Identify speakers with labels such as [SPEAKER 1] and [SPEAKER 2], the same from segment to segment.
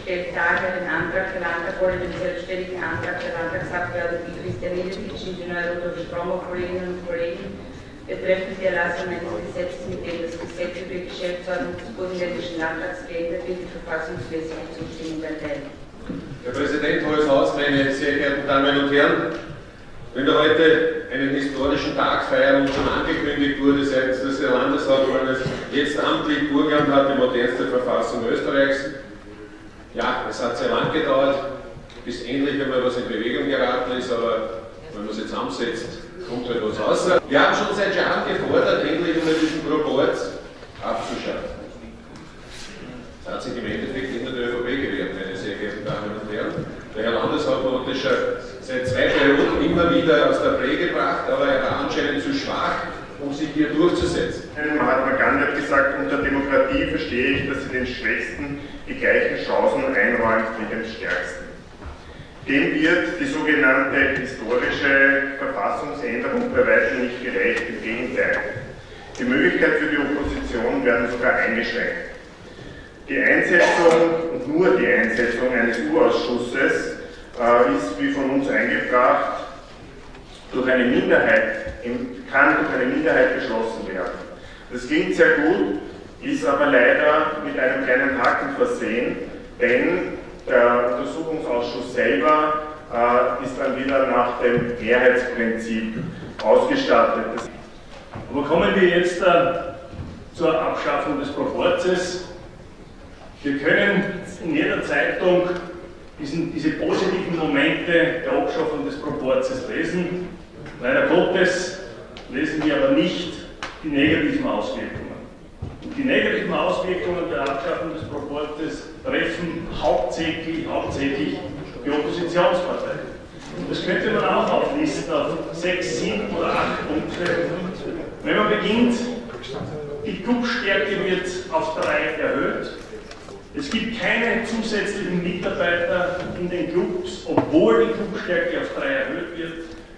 [SPEAKER 1] stellt daher den Antrag, der Landtag wolle den selbstständigen Antrag der Landtagsabgeordneten Christian Ilewitsch, Ingenieur Rudolf Stromer, Kolleginnen und Kollegen, betreffend die Erlassung eines Gesetzes, mit dem das Gesetz über die Geschäftsordnung des Burgenländischen Landtags geändert wird, die verfassungsmäßige Zustimmung erteilen.
[SPEAKER 2] Herr Präsident, Hohes Haus, meine sehr geehrten Damen und Herren, wenn wir heute einen historischen Tag feiern und schon angekündigt wurde seitens des Landeshauptmannes, jetzt amtlich Burgenland hat die modernste Verfassung Österreichs. Ja, es hat sehr lang gedauert, bis endlich einmal was in Bewegung geraten ist, aber wenn man es jetzt ansetzt, kommt halt was raus. Wir haben schon seit Jahren gefordert, endlich einmal diesen Proporz abzuschaffen. Das hat sich im Endeffekt in der ÖVP gewährt, meine sehr geehrten Damen und Herren. Der Herr Landeshauptmann hat das schon seit 2 Perioden immer wieder aus der Play gebracht, aber er war anscheinend zu schwach, um sich hier durchzusetzen.
[SPEAKER 3] Mahatma Gandhi hat gesagt, unter Demokratie verstehe ich, dass sie den Schwächsten die gleichen Chancen einräumt wie den Stärksten. Dem wird die sogenannte historische Verfassungsänderung bei weitem nicht gerecht, im Gegenteil. Die Möglichkeit für die Opposition werden sogar eingeschränkt. Die Einsetzung und nur die Einsetzung eines U-Ausschusses ist, wie von uns eingebracht, kann durch eine Minderheit beschlossen werden. Das klingt sehr gut, ist aber leider mit einem kleinen Haken versehen, denn der Untersuchungsausschuss selber ist dann wieder nach dem Mehrheitsprinzip ausgestattet.
[SPEAKER 4] Aber kommen wir jetzt zur Abschaffung des Proporzes. Wir können in jeder Zeitung diese positiven Momente der Abschaffung des Proporzes lesen. Leider Gottes lesen wir aber nicht die negativen Auswirkungen. Und die negativen Auswirkungen der Abschaffung des Proporzes treffen hauptsächlich die Oppositionsparteien. Das könnte man auch auflisten auf 6, 7 oder 8 Punkte. Wenn man beginnt, die Clubstärke wird auf 3 erhöht. Es gibt keine zusätzlichen Mitarbeiter in den Clubs, obwohl die Clubstärke auf 3 erhöht wird.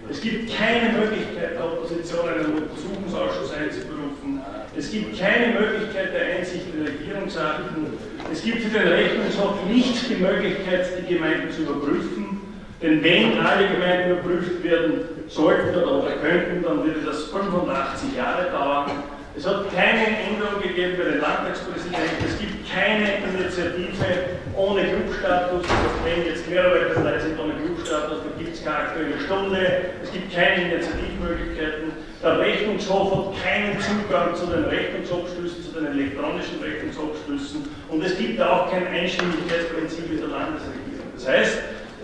[SPEAKER 4] Es gibt keine Möglichkeit der Opposition, einen Untersuchungsausschuss einzuberufen. Es gibt keine Möglichkeit der Einsicht in Regierungsakten. Es gibt für den Rechnungshof nicht die Möglichkeit, die Gemeinden zu überprüfen. Denn wenn alle Gemeinden überprüft werden sollten oder könnten, dann würde das 85 Jahre dauern. Es hat keine Änderung gegeben bei den Landtagspräsidenten. Es gibt keine Initiative ohne Clubstatus. Wenn jetzt mehrere Parteien sind ohne Clubstatus, dann gibt es keine aktuelle Stunde. Es gibt keine Initiativmöglichkeiten. Der Rechnungshof hat keinen Zugang zu den Rechnungsabschlüssen, zu den elektronischen Rechnungsabschlüssen. Und es gibt auch kein Einstimmigkeitsprinzip in der Landesregierung. Das heißt,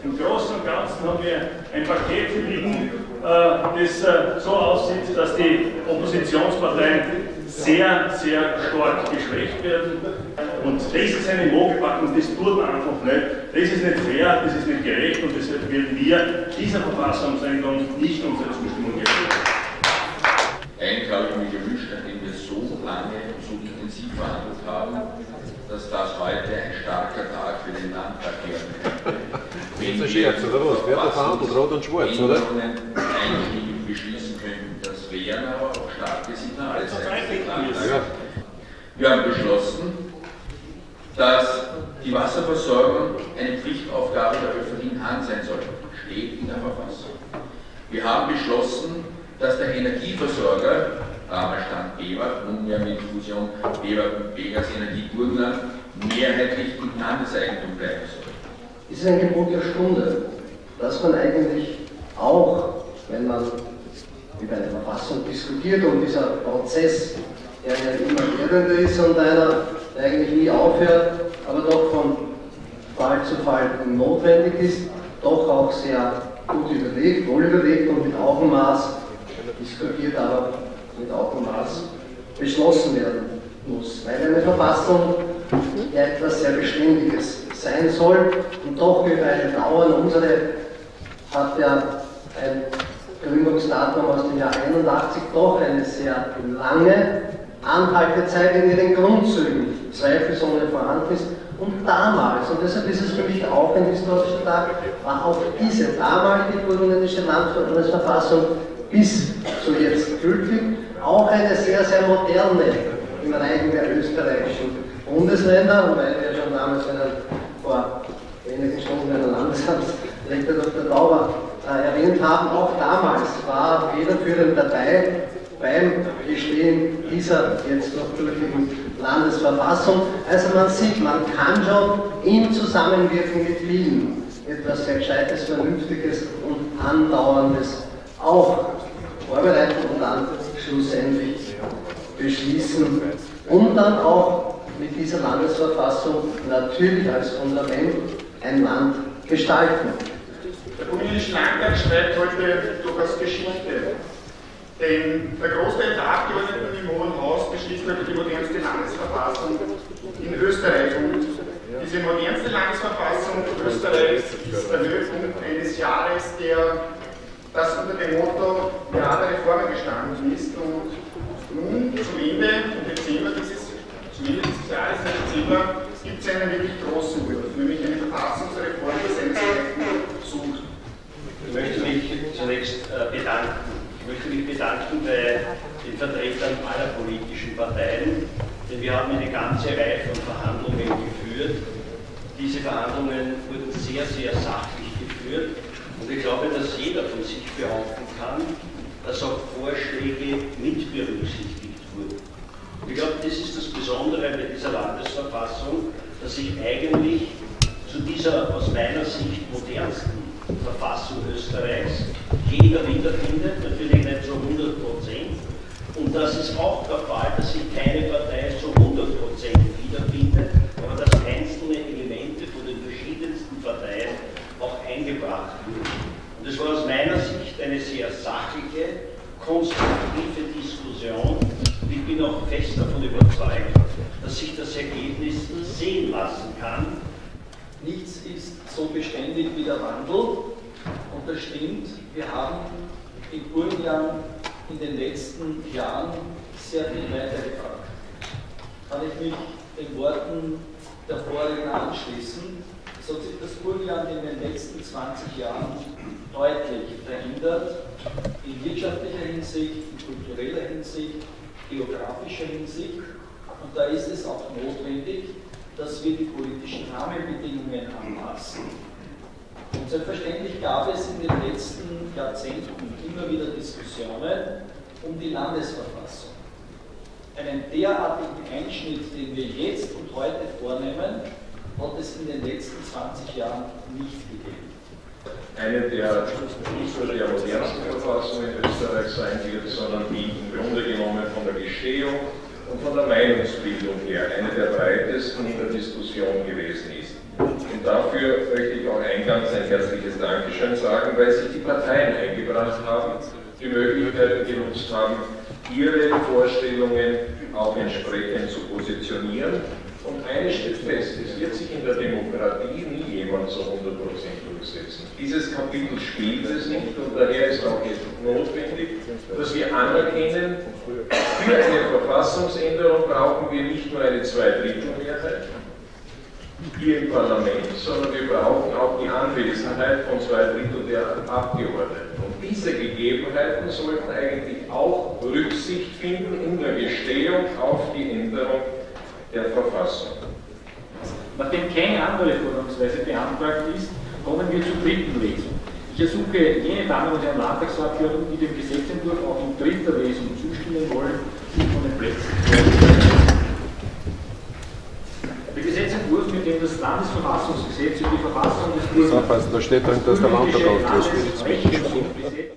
[SPEAKER 4] im Großen und Ganzen haben wir ein Paket liegen, das so aussieht, dass die Oppositionsparteien sehr, sehr stark geschwächt werden. Und das ist eine Mogelpackung, das tut man einfach nicht. Das ist nicht fair, das ist nicht gerecht und deshalb werden wir dieser Verfassungsänderung nicht unsere Zustimmung geben.
[SPEAKER 5] Eigentlich habe ich mir gewünscht, nachdem wir so lange und so intensiv verhandelt haben, dass das heute ein starker Tag für den Landtag werden könnte. Wenn wir
[SPEAKER 2] Scherz, oder was? Wer hat verhandelt, Rot und Schwarz, oder?
[SPEAKER 5] einstimmig beschließen könnten, das wären aber auch starke Signale seitens des Landtags. Wir haben beschlossen, dass die Wasserversorgung eine Pflichtaufgabe der öffentlichen Hand sein soll. Steht in der Verfassung. Wir haben beschlossen, dass der Energieversorger, damals stand BEWAG, nunmehr mit Fusion BEWAG und Begas Energie Burgenland, mehrheitlich im Landeseigentum bleiben soll.
[SPEAKER 6] Es ist ein Gebot der Stunde, dass man eigentlich auch, wenn man über eine Verfassung diskutiert und dieser Prozess, der ja immer währender ist und einer, der eigentlich nie aufhört, aber doch von Fall zu Fall notwendig ist, doch auch sehr gut überlegt, wohl überlegt und mit Augenmaß diskutiert, aber mit Augenmaß beschlossen werden muss. Weil eine Verfassung ja etwas sehr Beständiges sein soll und doch über eine Dauer, unsere hat ja ein Gründungsdatum aus dem Jahr 81, doch eine sehr lange Anhaltezeit in ihren Grundzügen, zweifelsohne vorhanden ist. Und damals, und deshalb ist es für mich auch ein historischer Tag, war auch diese damalige burgenländische Landesverfassung bis zu jetzt gültig, auch eine sehr, sehr moderne im Reihen der österreichischen Bundesländer, weil wir schon damals einen vor wenigen Stunden bei der Landeshauptleiter Dr. Tauber erwähnt haben, auch damals war federführende Partei beim Bestehen dieser jetzt noch gültigen Landesverfassung. Also man sieht, man kann schon im Zusammenwirken mit vielen etwas sehr Gescheites, Vernünftiges und Andauerndes auch vorbereiten und dann schlussendlich beschließen und dann auch mit dieser Landesverfassung natürlich als Fundament ein Land gestalten.
[SPEAKER 3] Der Kommunistische Landtag schreibt heute durchaus Geschichte. Denn der Großteil der Abgeordneten im Hohen Haus beschließt heute die modernste Landesverfassung in Österreich. Und diese modernste Landesverfassung Österreichs ist der Höhepunkt eines Jahres, das unter dem Motto Jahr der Reformen gestanden ist. Und nun zum Ende, im Dezember dieses Jahres, im Dezember, gibt es einen wirklich großen Wurf, nämlich eine Verfassungsreform, die seine Seiten sucht.
[SPEAKER 7] Ich möchte mich zunächst bedanken. Ich möchte mich bedanken bei den Vertretern aller politischen Parteien, denn wir haben eine ganze Reihe von Verhandlungen geführt. Diese Verhandlungen wurden sehr, sehr sachlich geführt und ich glaube, dass jeder von sich behaupten kann, dass auch Vorschläge mit berücksichtigt wurden. Und ich glaube, das ist das Besondere bei dieser Landesverfassung, dass sich eigentlich zu dieser aus meiner Sicht modernsten Verfassung Österreichs jeder wiederfindet, natürlich nicht zu 100%. Und das ist auch der Fall, dass sich keine Partei zu 100% wiederfindet, aber dass einzelne Elemente von den verschiedensten Parteien auch eingebracht wurden. Und es war aus meiner Sicht eine sehr sachliche, konstruktive Diskussion. Und ich bin auch fest davon überzeugt, dass sich das Ergebnis sehen lassen kann.
[SPEAKER 8] Nichts ist so beständig wie der Wandel und das stimmt. Wir haben in Burgenland in den letzten Jahren sehr viel weitergebracht. Kann ich mich den Worten der Vorredner anschließen, so hat sich das Burgenland in den letzten 20 Jahren deutlich verändert, in wirtschaftlicher Hinsicht, in kultureller Hinsicht, geografischer Hinsicht, und da ist es auch notwendig, dass wir die politischen Rahmenbedingungen anpassen. Und selbstverständlich gab es in den letzten Jahrzehnten immer wieder Diskussionen um die Landesverfassung. Einen derartigen Einschnitt, den wir jetzt und heute vornehmen, hat es in den letzten 20 Jahren nicht gegeben.
[SPEAKER 9] Eine der nicht nur der modernsten Verfassungen in Österreich sein wird, sondern die im Grunde genommen von der Gestehung und von der Meinungsbildung her eine der breitesten in der Diskussion gewesen ist. Und dafür möchte ich auch eingangs ein herzliches Dankeschön sagen, weil sich die Parteien eingebracht haben, die Möglichkeiten genutzt haben, ihre Vorstellungen auch entsprechend zu positionieren. Und eines steht fest, es wird sich in der Demokratie nie jemand zu 100% durchsetzen. Dieses Kapitel spielt es nicht und daher ist auch jetzt notwendig, dass wir anerkennen, für eine Verfassungsänderung brauchen wir nicht nur eine Zweidrittelmehrheit hier im Parlament, sondern wir brauchen auch die Anwesenheit von 2/3 der Abgeordneten. Und diese Gegebenheiten sollten eigentlich auch Rücksicht finden in der Gestehung auf die Änderung der Verfassung.
[SPEAKER 10] Nachdem keine andere Vorgangsweise beantragt ist, kommen wir zur dritten Lesung. Ich ersuche jene Damen und Herren Landtagsabgeordneten, die dem Gesetzentwurf auch in dritter Lesung zustimmen wollen, sich von den Plätzen zu stellen. Der Gesetzentwurf, mit dem das Landesverfassungsgesetz über die Verfassung des Burgenlands
[SPEAKER 2] da steht drin, dass der Landtag aufgelöst wird.